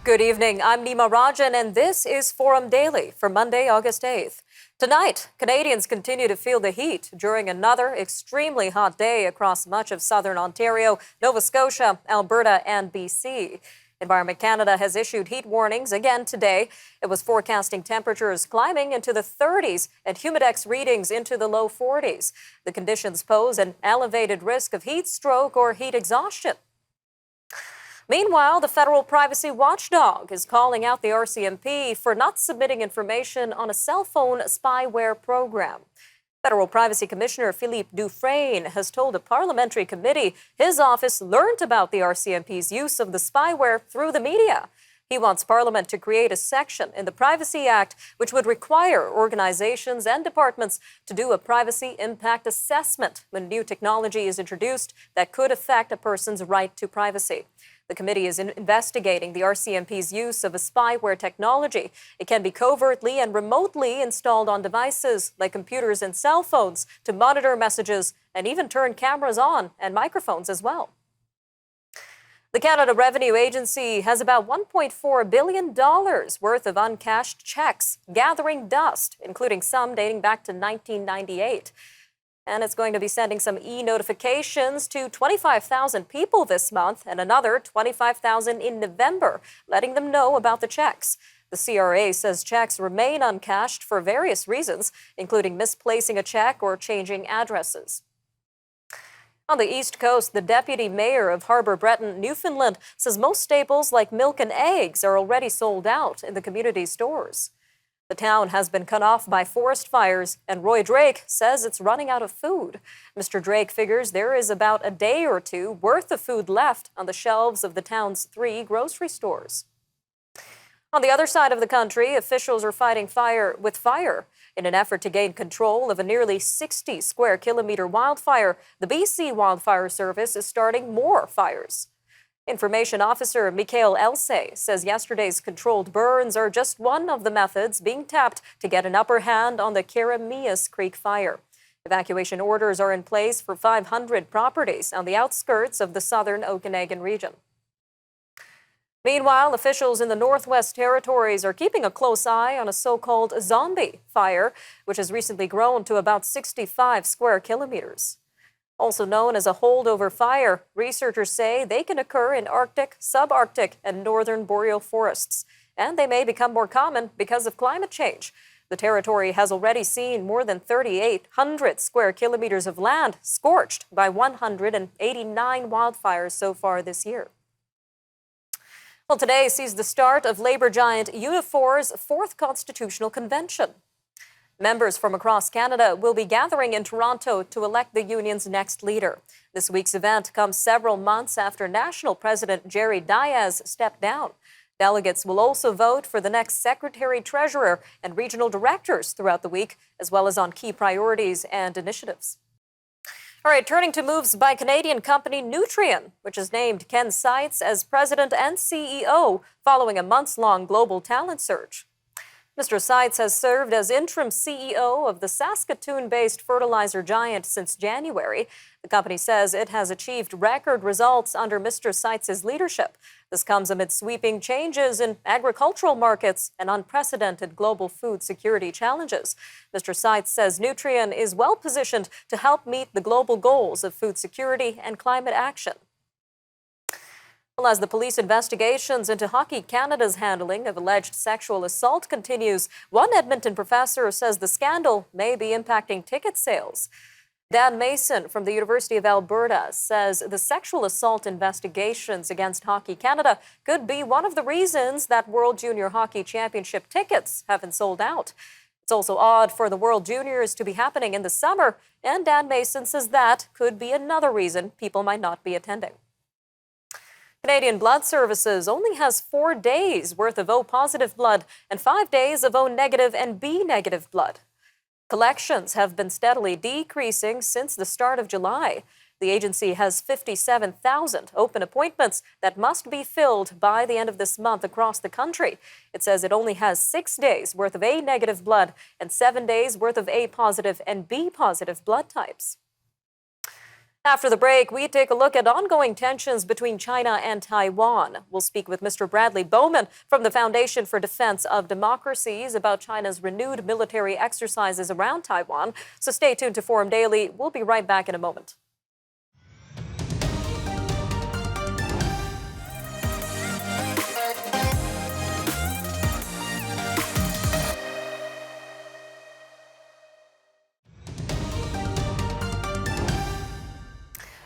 Good evening. I'm Nima and this is Forum Daily for Monday, August 8th. Tonight, Canadians continue to feel the heat during another extremely hot day across much of southern Ontario, Nova Scotia, Alberta, and BC. Environment Canada has issued heat warnings again today. It was forecasting temperatures climbing into the 30s and humidex readings into the low 40s. The conditions pose an elevated risk of heat stroke or heat exhaustion. Meanwhile, the federal privacy watchdog is calling out the RCMP for not submitting information on a cell phone spyware program. Federal Privacy Commissioner Philippe Dufresne has told a parliamentary committee his office learned about the RCMP's use of the spyware through the media. He wants Parliament to create a section in the Privacy Act which would require organizations and departments to do a privacy impact assessment when new technology is introduced that could affect a person's right to privacy. The committee is investigating the RCMP's use of a spyware technology. It can be covertly and remotely installed on devices like computers and cell phones to monitor messages and even turn cameras on and microphones as well. The Canada Revenue Agency has about $1.4 billion worth of uncashed checks gathering dust, including some dating back to 1998. And it's going to be sending some e-notifications to 25,000 people this month and another 25,000 in November, letting them know about the checks. The CRA says checks remain uncashed for various reasons, including misplacing a check or changing addresses. On the East Coast, the deputy mayor of Harbour Breton, Newfoundland, says most staples like milk and eggs are already sold out in the community stores. The town has been cut off by forest fires, and Roy Drake says it's running out of food. Mr. Drake figures there is about a day or two worth of food left on the shelves of the town's 3 grocery stores. On the other side of the country, officials are fighting fire with fire. In an effort to gain control of a nearly 60 square kilometer wildfire, the BC Wildfire Service is starting more fires. Information Officer Michael Elsay says yesterday's controlled burns are just one of the methods being tapped to get an upper hand on the Karamias Creek fire. Evacuation orders are in place for 500 properties on the outskirts of the southern Okanagan region. Meanwhile, officials in the Northwest Territories are keeping a close eye on a so-called zombie fire, which has recently grown to about 65 square kilometers. Also known as a holdover fire, researchers say they can occur in Arctic, subarctic, and northern boreal forests, and they may become more common because of climate change. The territory has already seen more than 3,800 square kilometers of land scorched by 189 wildfires so far this year. Well, today sees the start of labor giant Unifor's 4th Constitutional Convention. Members from across Canada will be gathering in Toronto to elect the union's next leader. This week's event comes several months after National President Jerry Diaz stepped down. Delegates will also vote for the next secretary-treasurer and regional directors throughout the week, as well as on key priorities and initiatives. All right, turning to moves by Canadian company Nutrien, which has named Ken Seitz as president and CEO following a months-long global talent search. Mr. Seitz has served as interim CEO of the Saskatoon-based fertilizer giant since January. The company says it has achieved record results under Mr. Seitz's leadership. This comes amid sweeping changes in agricultural markets and unprecedented global food security challenges. Mr. Seitz says Nutrien is well positioned to help meet the global goals of food security and climate action. Well, as the police investigations into Hockey Canada's handling of alleged sexual assault continues, one Edmonton professor says the scandal may be impacting ticket sales. Dan Mason from the University of Alberta says the sexual assault investigations against Hockey Canada could be one of the reasons that World Junior Hockey Championship tickets haven't sold out. It's also odd for the World Juniors to be happening in the summer, and Dan Mason says that could be another reason people might not be attending. Canadian Blood Services only has 4 days worth of O-positive blood and 5 days of O-negative and B-negative blood. Collections have been steadily decreasing since the start of July. The agency has 57,000 open appointments that must be filled by the end of this month across the country. It says it only has 6 days worth of A-negative blood and 7 days worth of A-positive and B-positive blood types. After the break, we take a look at ongoing tensions between China and Taiwan. We'll speak with Mr. Bradley Bowman from the Foundation for Defence of Democracies about China's renewed military exercises around Taiwan. So stay tuned to Forum Daily. We'll be right back in a moment.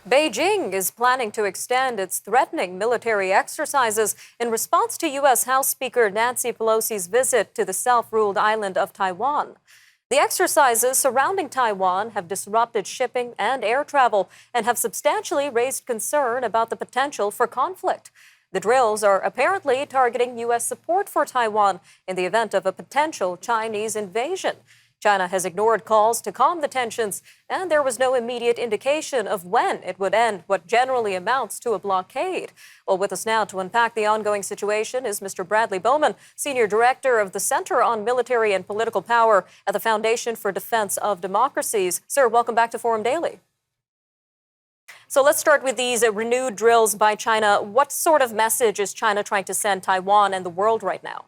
Beijing is planning to extend its threatening military exercises in response to U.S. House Speaker Nancy Pelosi's visit to the self-ruled island of Taiwan. The exercises surrounding Taiwan have disrupted shipping and air travel and have substantially raised concern about the potential for conflict. The drills are apparently targeting U.S. support for Taiwan in the event of a potential Chinese invasion. China has ignored calls to calm the tensions, and there was no immediate indication of when it would end what generally amounts to a blockade. Well, with us now to unpack the ongoing situation is Mr. Bradley Bowman, Senior Director of the Center on Military and Political Power at the Foundation for Defence of Democracies. Sir, welcome back to Forum Daily. So let's start with these renewed drills by China. What sort of message is China trying to send Taiwan and the world right now?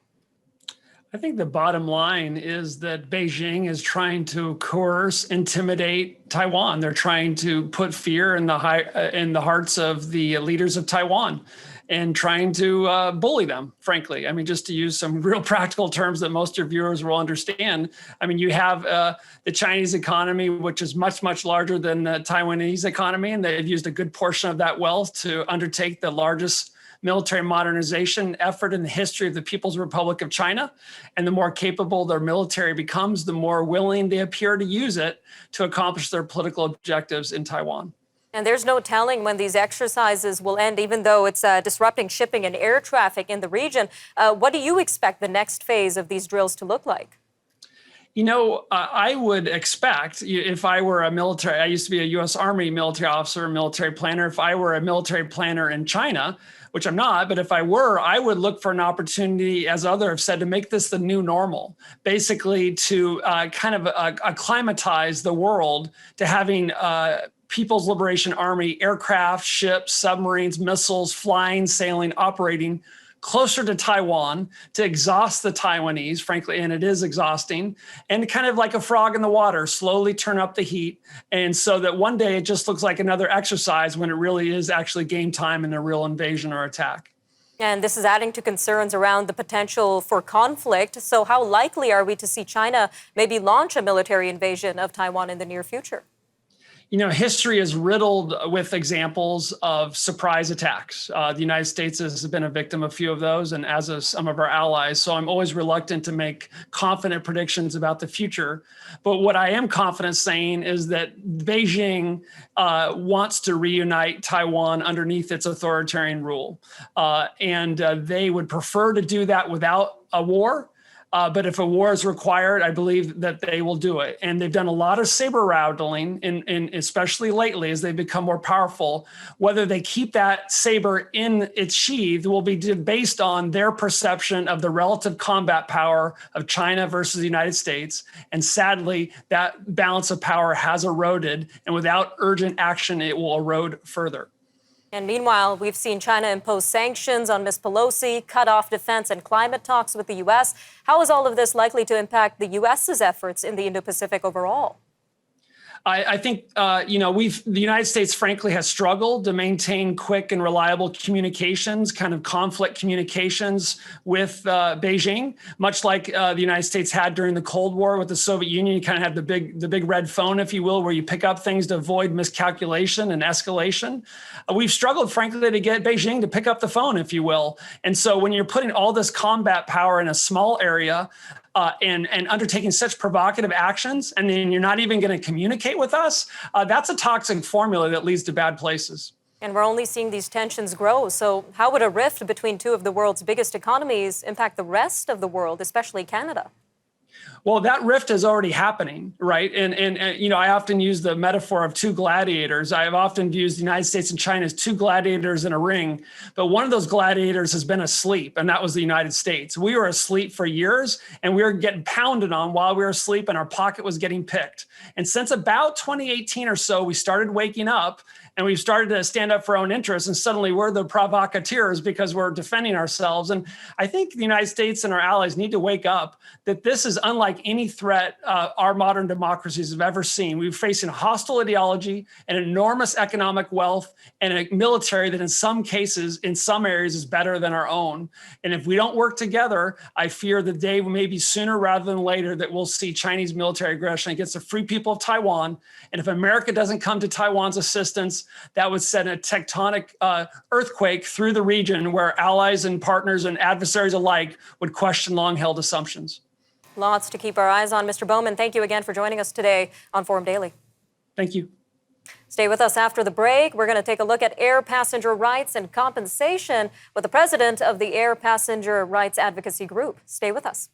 I think the bottom line is that Beijing is trying to coerce, intimidate Taiwan. They're trying to put fear in the hearts of the leaders of Taiwan and trying to bully them, frankly. I mean, just to use some real practical terms that most of your viewers will understand. I mean, you have the Chinese economy, which is much, much larger than the Taiwanese economy, and they've used a good portion of that wealth to undertake the largest military modernization effort in the history of the People's Republic of China. And the more capable their military becomes, the more willing they appear to use it to accomplish their political objectives in Taiwan. And there's no telling when these exercises will end, even though it's disrupting shipping and air traffic in the region. What do you expect the next phase of these drills to look like? You know, I would expect, if I were a military, I used to be a U.S. Army military officer, military planner. If I were a military planner in China, which I'm not, but if I were, I would look for an opportunity, as others have said, to make this the new normal, basically to kind of acclimatize the world to having People's Liberation Army aircraft, ships, submarines, missiles, flying, sailing, operating closer to Taiwan to exhaust the Taiwanese, frankly, and it is exhausting, and kind of like a frog in the water, slowly turn up the heat. And so that one day it just looks like another exercise when it really is actually game time and a real invasion or attack. And this is adding to concerns around the potential for conflict. So how likely are we to see China maybe launch a military invasion of Taiwan in the near future? You know, history is riddled with examples of surprise attacks. The United States has been a victim of a few of those, and as has some of our allies. So I'm always reluctant to make confident predictions about the future. But what I am confident saying is that Beijing wants to reunite Taiwan underneath its authoritarian rule. And they would prefer to do that without a war. But if a war is required, I believe that they will do it. And they've done a lot of saber rattling, especially lately as they become more powerful. Whether they keep that saber in its sheath will be based on their perception of the relative combat power of China versus the United States. And sadly, that balance of power has eroded. And without urgent action, it will erode further. And meanwhile, we've seen China impose sanctions on Ms. Pelosi, cut off defense and climate talks with the U.S. How is all of this likely to impact the U.S.'s efforts in the Indo-Pacific overall? I think, the United States, frankly, has struggled to maintain quick and reliable communications, kind of conflict communications with Beijing, much like the United States had during the Cold War with the Soviet Union. You kind of had the big red phone, if you will, where you pick up things to avoid miscalculation and escalation. We've struggled, frankly, to get Beijing to pick up the phone, if you will. And so when you're putting all this combat power in a small area, and undertaking such provocative actions, and then you're not even going to communicate with us, that's a toxic formula that leads to bad places. And we're only seeing these tensions grow. So how would a rift between two of the world's biggest economies impact the rest of the world, especially Canada? Well, that rift is already happening, right? And you know, I often use the metaphor of two gladiators. I've often used the United States and China as two gladiators in a ring, but one of those gladiators has been asleep, and that was the United States. We were asleep for years, and we were getting pounded on while we were asleep, and our pocket was getting picked. And since about 2018 or so, we started waking up, and we've started to stand up for our own interests, and suddenly we're the provocateurs because we're defending ourselves. And I think the United States and our allies need to wake up that this is unlike any threat our modern democracies have ever seen. We're facing a hostile ideology, an enormous economic wealth, and a military that in some cases, in some areas, is better than our own. And if we don't work together, I fear the day may be sooner rather than later that we'll see Chinese military aggression against the free people of Taiwan. And if America doesn't come to Taiwan's assistance, that would set a tectonic earthquake through the region where allies and partners and adversaries alike would question long-held assumptions. Lots to keep our eyes on. Mr. Bowman, thank you again for joining us today on Forum Daily. Thank you. Stay with us after the break. We're going to take a look at air passenger rights and compensation with the president of the Air Passenger Rights Advocacy Group. Stay with us.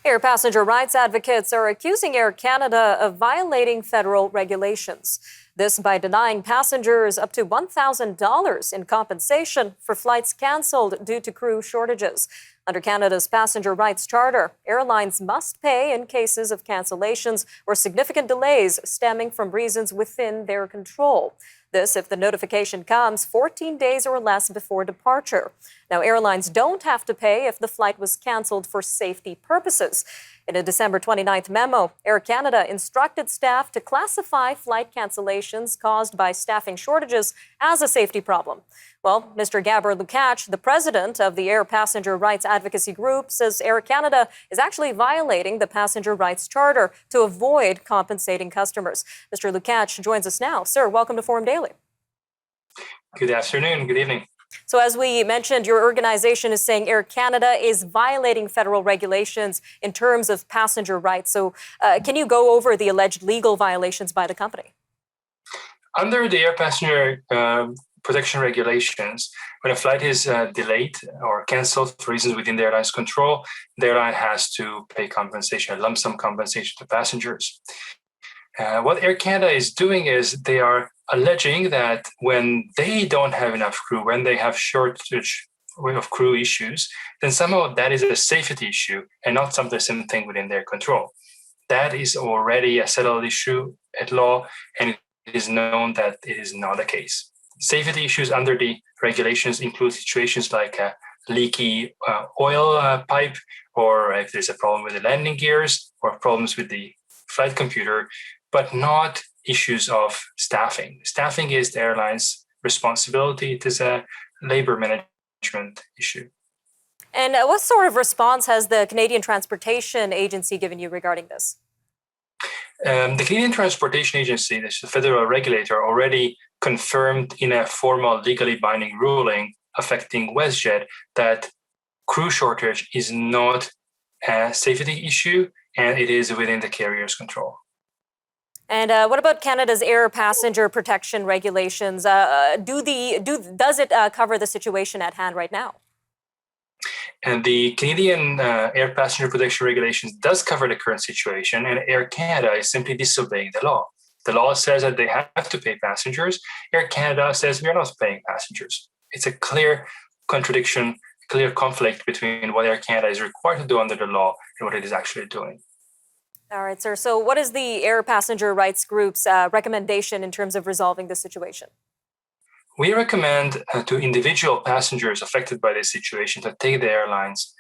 Air passenger rights advocates are accusing Air Canada of violating federal regulations. This by denying passengers up to $1,000 in compensation for flights canceled due to crew shortages. Under Canada's Passenger Rights Charter, airlines must pay in cases of cancellations or significant delays stemming from reasons within their control. This if the notification comes 14 days or less before departure. Now, airlines don't have to pay if the flight was canceled for safety purposes. In a December 29th memo, Air Canada instructed staff to classify flight cancellations caused by staffing shortages as a safety problem. Well, Mr. Gabor Lukacs, the president of the Air Passenger Rights Advocacy Group, says Air Canada is actually violating the Passenger Rights Charter to avoid compensating customers. Mr. Lukacs joins us now. Sir, welcome to Forum Daily. Good afternoon. Good evening. So as we mentioned, your organization is saying Air Canada is violating federal regulations in terms of passenger rights. So can you go over the alleged legal violations by the company? Under the air passenger protection regulations, when a flight is delayed or canceled for reasons within the airline's control, the airline has to pay compensation, a lump sum compensation to passengers. What Air Canada is doing is they are alleging that when they don't have enough crew, when they have shortage of crew issues, then somehow that is a safety issue and not something within their control. That is already a settled issue at law, and it is known that it is not the case. Safety issues under the regulations include situations like a leaky oil pipe, or if there's a problem with the landing gears, or problems with the flight computer, but not issues of staffing. Staffing is the airline's responsibility. It is a labor management issue. And what sort of response has the Canadian Transportation Agency given you regarding this? The Canadian Transportation Agency, this is the federal regulator, already confirmed in a formal legally binding ruling affecting WestJet that crew shortage is not a safety issue and it is within the carrier's control. And what about Canada's air passenger protection regulations? Does it cover the situation at hand right now? And the Canadian air passenger protection regulations does cover the current situation, and Air Canada is simply disobeying the law. The law says that they have to pay passengers. Air Canada says we are not paying passengers. It's a clear contradiction, clear conflict between what Air Canada is required to do under the law and what it is actually doing. All right, sir. So what is the Air Passenger Rights Group's recommendation in terms of resolving the situation? We recommend to individual passengers affected by this situation to take the airlines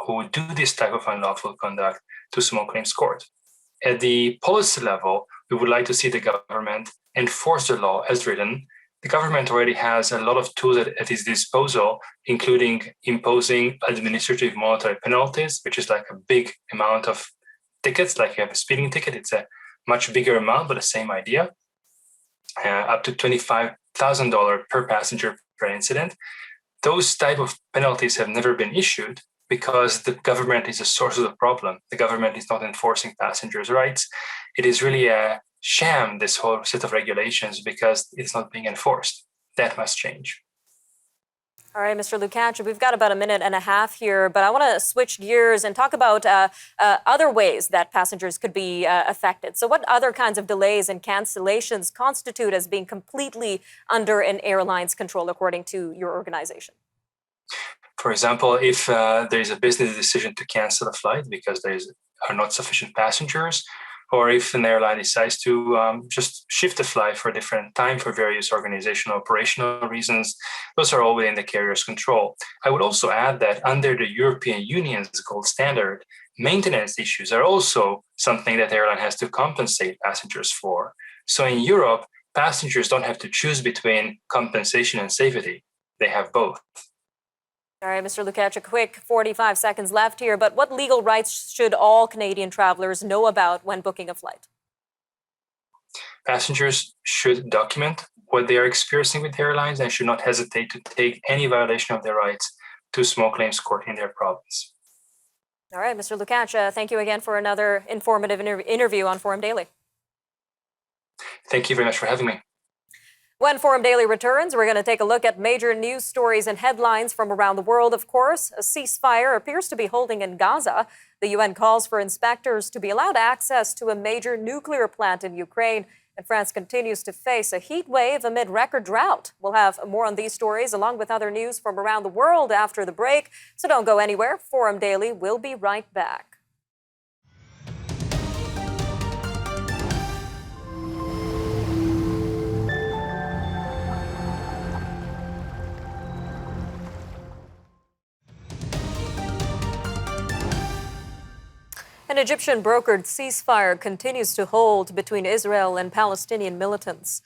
who do this type of unlawful conduct to small claims court. At the policy level, we would like to see the government enforce the law as written. The government already has a lot of tools at its disposal, including imposing administrative monetary penalties, which is like a big amount of tickets, like you have a speeding ticket. It's a much bigger amount, but the same idea. Up to $25,000 per passenger per incident. Those type of penalties have never been issued because the government is the source of the problem. The government is not enforcing passengers' rights. It is really a sham, this whole set of regulations, because it's not being enforced. That must change. All right, Mr. Lukacs, we've got about a minute and a half here, but I want to switch gears and talk about other ways that passengers could be affected. So what other kinds of delays and cancellations constitute as being completely under an airline's control, according to your organization? For example, if there is a business decision to cancel a flight because there are not sufficient passengers, or if an airline decides to just shift the flight for a different time for various organizational operational reasons, those are all within the carrier's control. I would also add that under the European Union's gold standard, maintenance issues are also something that the airline has to compensate passengers for. So in Europe, passengers don't have to choose between compensation and safety. They have both. All right, Mr. Lukacs, a quick 45 seconds left here, but what legal rights should all Canadian travelers know about when booking a flight? Passengers should document what they are experiencing with airlines and should not hesitate to take any violation of their rights to small claims court in their province. All right, Mr. Lukacs, thank you again for another informative interview on Forum Daily. Thank you very much for having me. When Forum Daily returns, we're going to take a look at major news stories and headlines from around the world, of course. A ceasefire appears to be holding in Gaza. The UN calls for inspectors to be allowed access to a major nuclear plant in Ukraine. And France continues to face a heat wave amid record drought. We'll have more on these stories along with other news from around the world after the break. So don't go anywhere. Forum Daily will be right back. An Egyptian-brokered ceasefire continues to hold between Israel and Palestinian militants.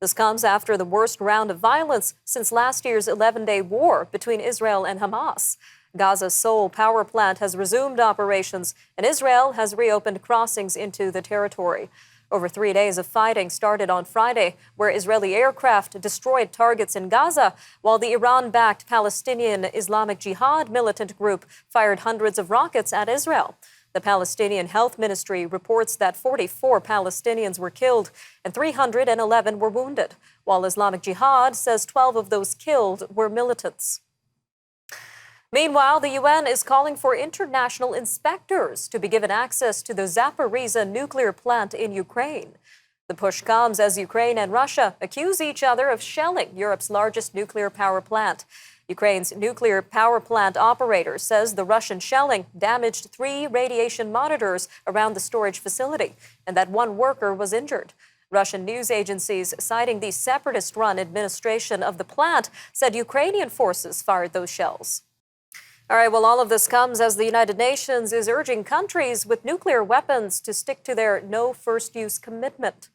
This comes after the worst round of violence since last year's 11-day war between Israel and Hamas. Gaza's sole power plant has resumed operations, and Israel has reopened crossings into the territory. Over 3 days of fighting started on Friday, where Israeli aircraft destroyed targets in Gaza, while the Iran-backed Palestinian Islamic Jihad militant group fired hundreds of rockets at Israel. The Palestinian Health Ministry reports that 44 Palestinians were killed and 311 were wounded, while Islamic Jihad says 12 of those killed were militants. Meanwhile, the UN is calling for international inspectors to be given access to the Zaporizhzhia nuclear plant in Ukraine. The push comes as Ukraine and Russia accuse each other of shelling Europe's largest nuclear power plant. Ukraine's nuclear power plant operator says the Russian shelling damaged 3 radiation monitors around the storage facility and that 1 worker was injured. Russian news agencies citing the separatist-run administration of the plant said Ukrainian forces fired those shells. All right, well, all of this comes as the United Nations is urging countries with nuclear weapons to stick to their no first-use commitment.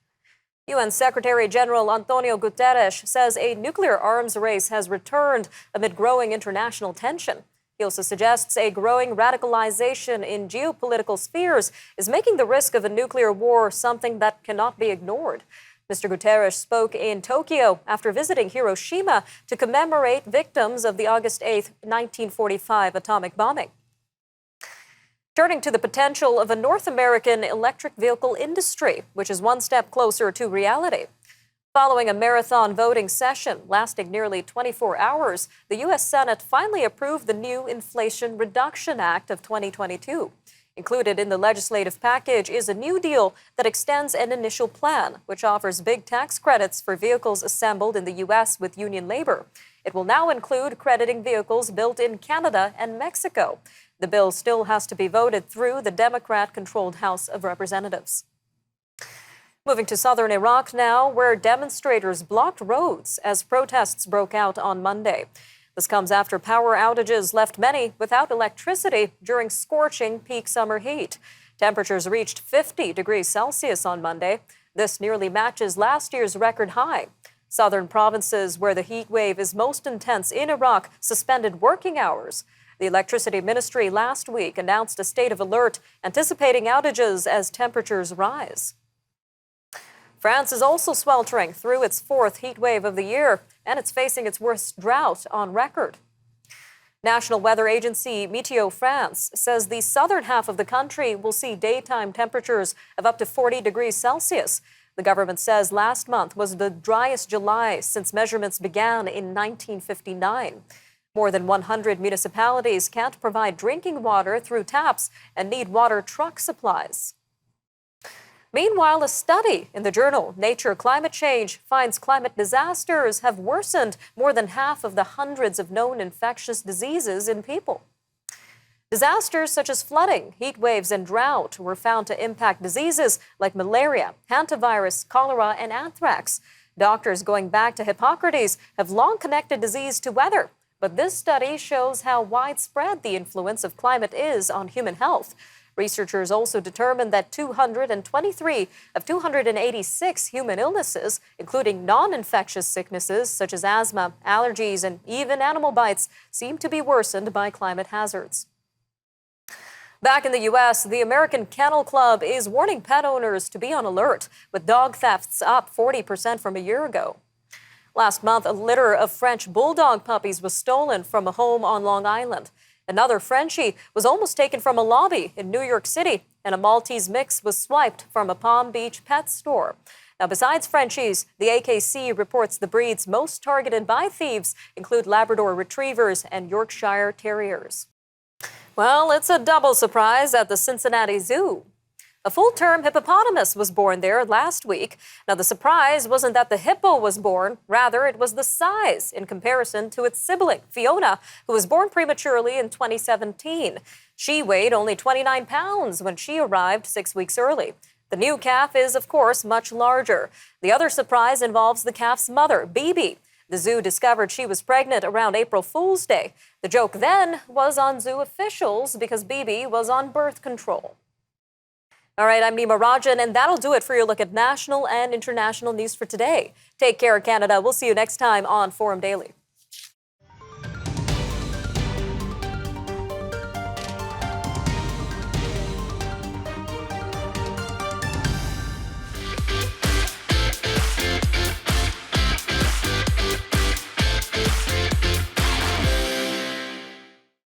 UN Secretary General Antonio Guterres says a nuclear arms race has returned amid growing international tension. He also suggests a growing radicalization in geopolitical spheres is making the risk of a nuclear war something that cannot be ignored. Mr. Guterres spoke in Tokyo after visiting Hiroshima to commemorate victims of the August 8, 1945 atomic bombing. Turning to the potential of a North American electric vehicle industry, which is one step closer to reality. Following a marathon voting session lasting nearly 24 hours, the U.S. Senate finally approved the new Inflation Reduction Act of 2022. Included in the legislative package is a new deal that extends an initial plan, which offers big tax credits for vehicles assembled in the U.S. with union labor. It will now include crediting vehicles built in Canada and Mexico. The bill still has to be voted through the Democrat-controlled House of Representatives. Moving to southern Iraq now, where demonstrators blocked roads as protests broke out on Monday. This comes after power outages left many without electricity during scorching peak summer heat. Temperatures reached 50 degrees Celsius on Monday. This nearly matches last year's record high. Southern provinces where the heat wave is most intense in Iraq suspended working hours. The Electricity Ministry last week announced a state of alert, anticipating outages as temperatures rise. France is also sweltering through its 4th heat wave of the year, and it's facing its worst drought on record. National Weather Agency Meteo France says the southern half of the country will see daytime temperatures of up to 40 degrees Celsius, The government says last month was the driest July since measurements began in 1959. More than 100 municipalities can't provide drinking water through taps and need water truck supplies. Meanwhile, a study in the journal Nature Climate Change finds climate disasters have worsened more than half of the hundreds of known infectious diseases in people. Disasters such as flooding, heat waves, and drought were found to impact diseases like malaria, hantavirus, cholera, and anthrax. Doctors going back to Hippocrates have long connected disease to weather, but this study shows how widespread the influence of climate is on human health. Researchers also determined that 223 of 286 human illnesses, including non-infectious sicknesses such as asthma, allergies, and even animal bites, seem to be worsened by climate hazards. Back in the U.S., the American Kennel Club is warning pet owners to be on alert, with dog thefts up 40% from a year ago. Last month, a litter of French bulldog puppies was stolen from a home on Long Island. Another Frenchie was almost taken from a lobby in New York City, and a Maltese mix was swiped from a Palm Beach pet store. Now, besides Frenchies, the AKC reports the breeds most targeted by thieves include Labrador Retrievers and Yorkshire Terriers. Well, it's a double surprise at the Cincinnati Zoo. A full-term hippopotamus was born there last week. Now, the surprise wasn't that the hippo was born. Rather, it was the size in comparison to its sibling, Fiona, who was born prematurely in 2017. She weighed only 29 pounds when she arrived 6 weeks early. The new calf is, of course, much larger. The other surprise involves the calf's mother, Bibi. The zoo discovered she was pregnant around April Fool's Day. The joke then was on zoo officials because Bibi was on birth control. All right, I'm Nima Rajan, and that'll do it for your look at national and international news for today. Take care, Canada. We'll see you next time on Forum Daily.